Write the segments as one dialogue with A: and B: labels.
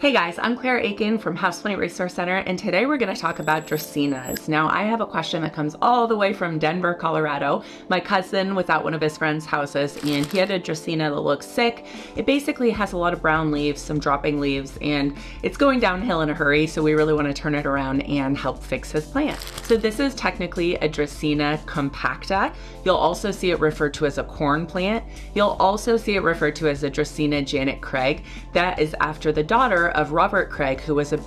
A: Hey guys, I'm Claire Aiken from Houseplant Resource Center, and today we're going to talk about Dracaenas. Now, I have a question that comes all the way from Denver, Colorado. My cousin was at one of his friend's houses, and he had a Dracaena that looks sick. It basically has a lot of brown leaves, some dropping leaves, and it's going downhill in a hurry, so we really want to turn it around and help fix his plant. So this is technically a Dracaena Compacta. You'll also see it referred to as a corn plant. You'll also see it referred to as a Dracaena Janet Craig. That is after the daughter of Robert Craig, who was a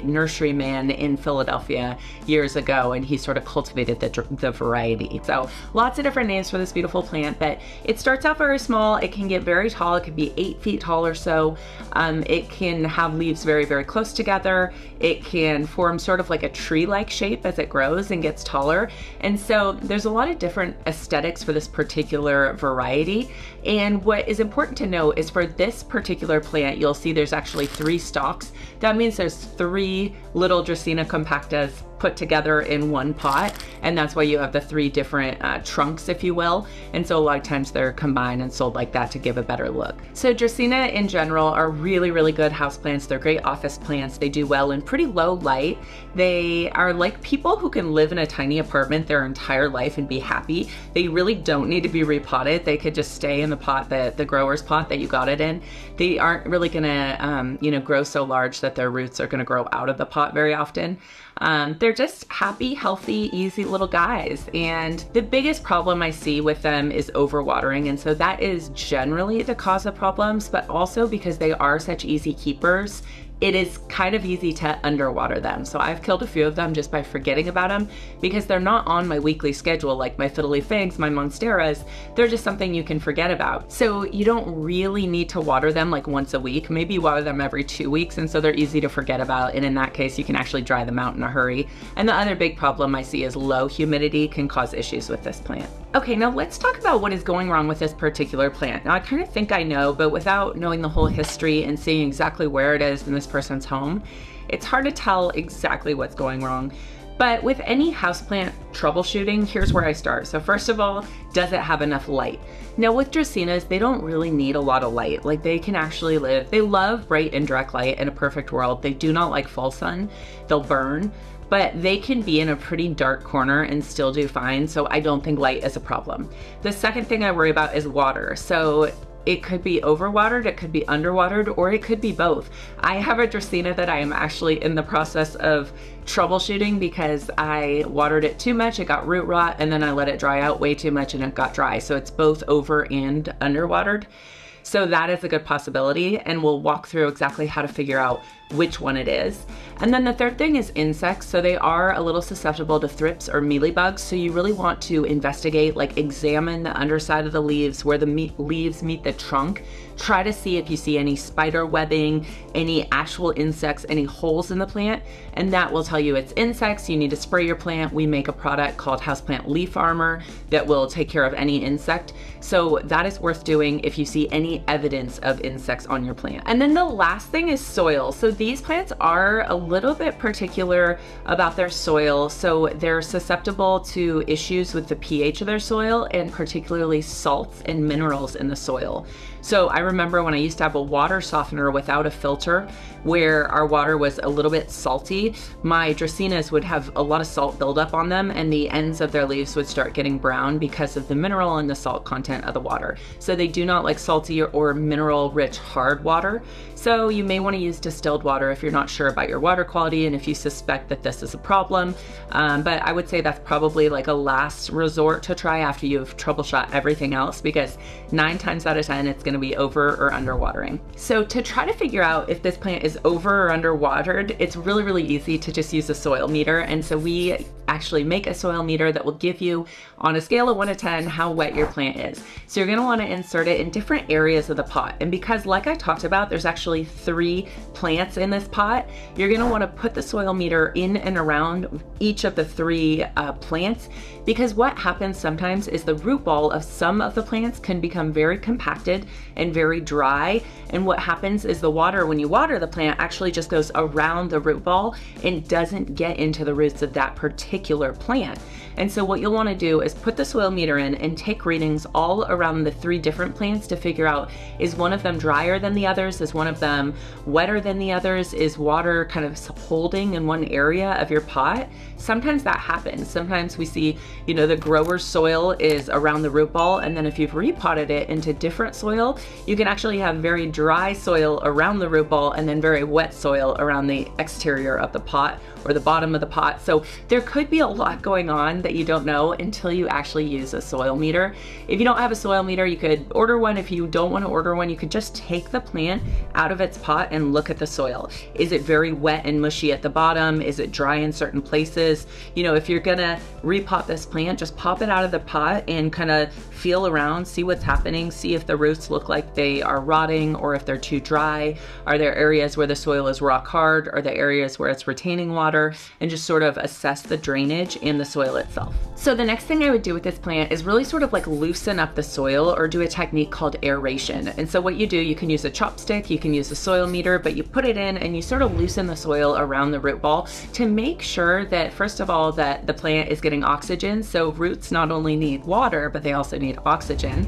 A: nurseryman in Philadelphia years ago, and he sort of cultivated the variety. So lots of different names for this beautiful plant, but it starts out very small. It can get very tall. It could be 8 feet tall or so. It can have leaves very, very close together. It can form sort of like a tree-like shape as it grows and gets taller. And so there's a lot of different aesthetics for this particular variety. And what is important to note is for this particular plant, you'll see there's actually 3 stalks. That means there's 3 little Dracaena Compactas put together in one pot, and that's why you have the 3 different trunks, if you will. And so a lot of times they're combined and sold like that to give a better look. So Dracaena in general are really, really good houseplants. They're great office plants. They do well in pretty low light. They are like people who can live in a tiny apartment their entire life and be happy. They really don't need to be repotted. They could just stay in the pot, the grower's pot that you got it in. They aren't really gonna grow so large that their roots are gonna grow out of the pot very often. They're just happy, healthy, easy little guys. And the biggest problem I see with them is overwatering. And so that is generally the cause of problems, but also because they are such easy keepers, it is kind of easy to underwater them. So I've killed a few of them just by forgetting about them because they're not on my weekly schedule like my fiddly figs, my monsteras. They're just something you can forget about. So you don't really need to water them like once a week. Maybe you water them every 2 weeks, and so they're easy to forget about. And in that case, you can actually dry them out in a hurry. And the other big problem I see is low humidity can cause issues with this plant. Okay, now let's talk about what is going wrong with this particular plant. Now I kind of think I know, but without knowing the whole history and seeing exactly where it is in this person's home, it's hard to tell exactly what's going wrong. But with any houseplant troubleshooting, here's where I start. So first of all, does it have enough light? Now with Dracaenas, they don't really need a lot of light. Like they can actually they love bright and direct light in a perfect world. They do not like full sun, they'll burn. But they can be in a pretty dark corner and still do fine, so I don't think light is a problem. The second thing I worry about is water. So it could be overwatered, it could be underwatered, or it could be both. I have a Dracaena that I am actually in the process of troubleshooting because I watered it too much, it got root rot, and then I let it dry out way too much and it got dry. So it's both over and underwatered. So that is a good possibility, and we'll walk through exactly how to figure out which one it is. And then the third thing is insects. So they are a little susceptible to thrips or mealybugs. So you really want to investigate, like examine the underside of the leaves where the leaves meet the trunk. Try to see if you see any spider webbing, any actual insects, any holes in the plant, and that will tell you it's insects. You need to spray your plant. We make a product called Houseplant Leaf Armor that will take care of any insect. So that is worth doing if you see any evidence of insects on your plant. And then the last thing is soil. So these plants are a little bit particular about their soil. So they're susceptible to issues with the pH of their soil, and particularly salts and minerals in the soil. So I remember when I used to have a water softener without a filter where our water was a little bit salty, my Dracaenas would have a lot of salt buildup on them, and the ends of their leaves would start getting brown because of the mineral and the salt content of the water. So they do not like salty or mineral rich hard water. So you may want to use distilled water if you're not sure about your water quality and if you suspect that this is a problem. But I would say that's probably like a last resort to try after you've troubleshot everything else, because 9 times out of 10 it's going to be over or under watering. So to try to figure out if this plant is over or under watered, it's really, really easy to just use a soil meter. And so we actually make a soil meter that will give you, on a scale of 1 to 10, how wet your plant is. So you're going to want to insert it in different areas of the pot. And because, like I talked about, there's actually 3 plants in this pot, you're going to want to put the soil meter in and around each of the 3 plants, because what happens sometimes is the root ball of some of the plants can become very compacted and very very dry. And what happens is the water, when you water the plant, actually just goes around the root ball and doesn't get into the roots of that particular plant. And so what you'll want to do is put the soil meter in and take readings all around the 3 different plants to figure out, is one of them drier than the others? Is one of them wetter than the others? Is water kind of holding in one area of your pot? Sometimes that happens. Sometimes we see, you know, the grower's soil is around the root ball, and then if you've repotted it into different soil, you can actually have very dry soil around the root ball and then very wet soil around the exterior of the pot or the bottom of the pot. So there could be a lot going on that you don't know until you actually use a soil meter. If you don't have a soil meter, you could order one. If you don't want to order one, you could just take the plant out of its pot and look at the soil. Is it very wet and mushy at the bottom? Is it dry in certain places? You know, if you're gonna repot this plant, just pop it out of the pot and kind of feel around, see what's happening, see if the roots look like they are rotting or if they're too dry. Are there areas where the soil is rock hard? Are there areas where it's retaining water? And just sort of assess the drainage in the soil itself. So the next thing I would do with this plant is really sort of like loosen up the soil or do a technique called aeration. And so what you do, you can use a chopstick, you can use a soil meter, but you put it in and you sort of loosen the soil around the root ball to make sure that, first of all, that the plant is getting oxygen. So roots not only need water, but they also need oxygen.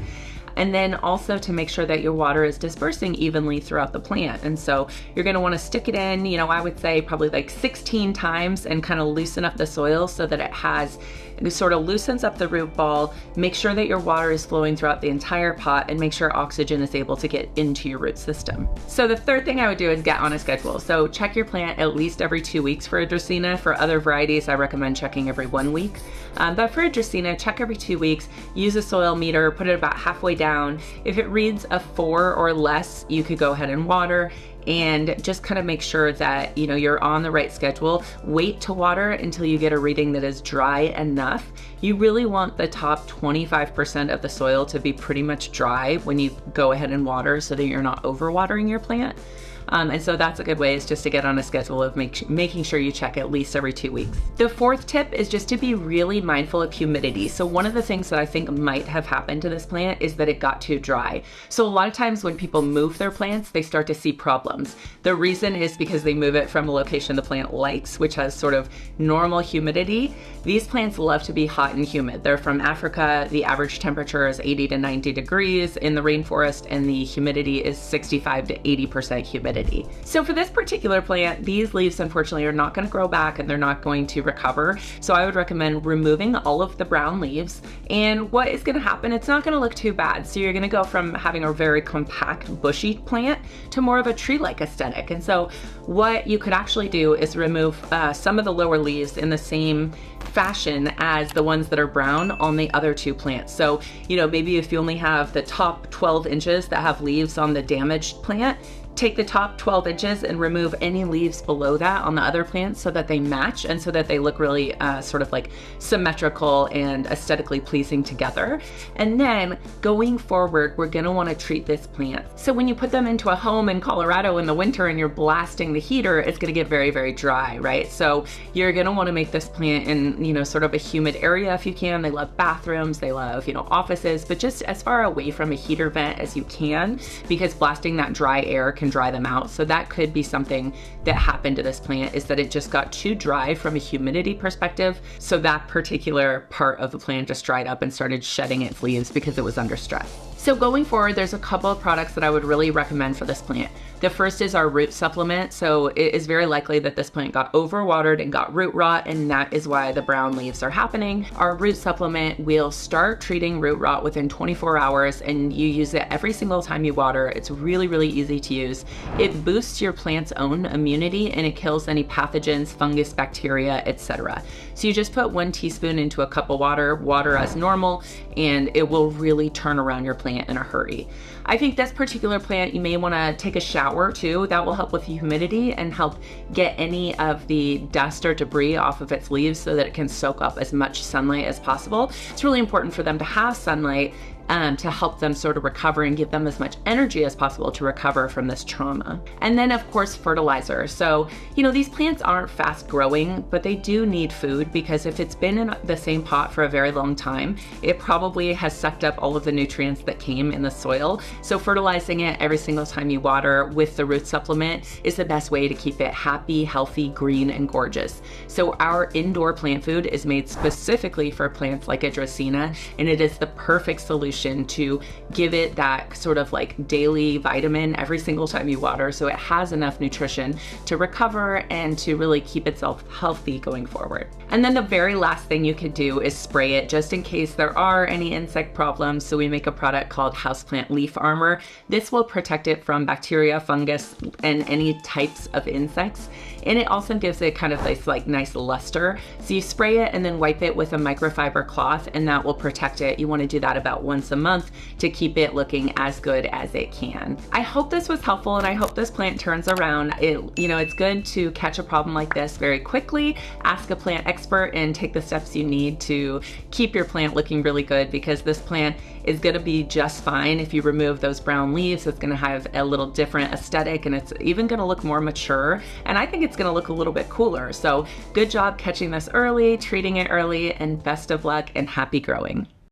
A: And then also to make sure that your water is dispersing evenly throughout the plant. And so you're gonna wanna stick it in, you know, I would say probably like 16 times and kind of loosen up the soil so that it sort of loosens up the root ball, make sure that your water is flowing throughout the entire pot, and make sure oxygen is able to get into your root system. So the third thing I would do is get on a schedule. So check your plant at least every 2 weeks for a Dracaena. For other varieties, I recommend checking every 1 week. But for a Dracaena, check every 2 weeks, use a soil meter, put it about halfway down. If it reads a 4 or less, you could go ahead and water. And just kind of make sure that, you know, you're on the right schedule. Wait to water until you get a reading that is dry enough. You really want the top 25% of the soil to be pretty much dry when you go ahead and water so that you're not overwatering your plant. And so that's a good way, is just to get on a schedule of making sure you check at least every 2 weeks. The fourth tip is just to be really mindful of humidity. So one of the things that I think might have happened to this plant is that it got too dry. So a lot of times when people move their plants, they start to see problems. The reason is because they move it from a location the plant likes, which has sort of normal humidity. These plants love to be hot and humid. They're from Africa. The average temperature is 80 to 90 degrees in the rainforest, and the humidity is 65 to 80% humidity. So for this particular plant, these leaves unfortunately are not going to grow back and they're not going to recover. So I would recommend removing all of the brown leaves. And what is going to happen, it's not going to look too bad. So you're going to go from having a very compact bushy plant to more of a tree-like aesthetic. And so what you could actually do is remove some of the lower leaves in the same fashion as the ones that are brown on the other 2 plants. So, you know, maybe if you only have the top 12 inches that have leaves on the damaged plant, take the top 12 inches and remove any leaves below that on the other plants so that they match and so that they look really sort of like symmetrical and aesthetically pleasing together. And then going forward, we're gonna wanna treat this plant. So when you put them into a home in Colorado in the winter and you're blasting the heater, it's gonna get very, very dry, right? So you're gonna wanna make this plant in, you know, sort of a humid area if you can. They love bathrooms, they love, you know, offices, but just as far away from a heater vent as you can, because blasting that dry air can dry them out. So that could be something that happened to this plant, is that it just got too dry from a humidity perspective. So that particular part of the plant just dried up and started shedding its leaves because it was under stress. So going forward, there's a couple of products that I would really recommend for this plant. The first is our root supplement. So it is very likely that this plant got overwatered and got root rot, and that is why the brown leaves are happening. Our root supplement will start treating root rot within 24 hours, and you use it every single time you water. It's really, really easy to use. It boosts your plant's own immunity and it kills any pathogens, fungus, bacteria, etc. So you just put 1 teaspoon into a cup of water, water as normal, and it will really turn around your plant in a hurry. I think this particular plant, you may want to take a shower too. That will help with the humidity and help get any of the dust or debris off of its leaves so that it can soak up as much sunlight as possible. It's really important for them to have sunlight to help them sort of recover and give them as much energy as possible to recover from this trauma. And then of course, fertilizer. So, these plants aren't fast growing, but they do need food, because if it's been in the same pot for a very long time, it probably has sucked up all of the nutrients that came in the soil. So fertilizing it every single time you water with the root supplement is the best way to keep it happy, healthy, green, and gorgeous. So our indoor plant food is made specifically for plants like a Dracaena, and it is the perfect solution to give it that sort of like daily vitamin every single time you water, so it has enough nutrition to recover and to really keep itself healthy going forward. And then the very last thing you could do is spray it just in case there are any insect problems. So we make a product called Houseplant Leaf Armor. This will protect it from bacteria, fungus, and any types of insects. And it also gives it kind of this like nice luster. So you spray it and then wipe it with a microfiber cloth, and that will protect it. You want to do that about once a month to keep it looking as good as it can. I hope this was helpful, and I hope this plant turns around. It's good to catch a problem like this very quickly, ask a plant expert, and take the steps you need to keep your plant looking really good, because this plant is going to be just fine. If you remove those brown leaves, it's going to have a little different aesthetic, and it's even going to look more mature, and I think it's going to look a little bit cooler. So good job catching this early, treating it early, and best of luck and happy growing.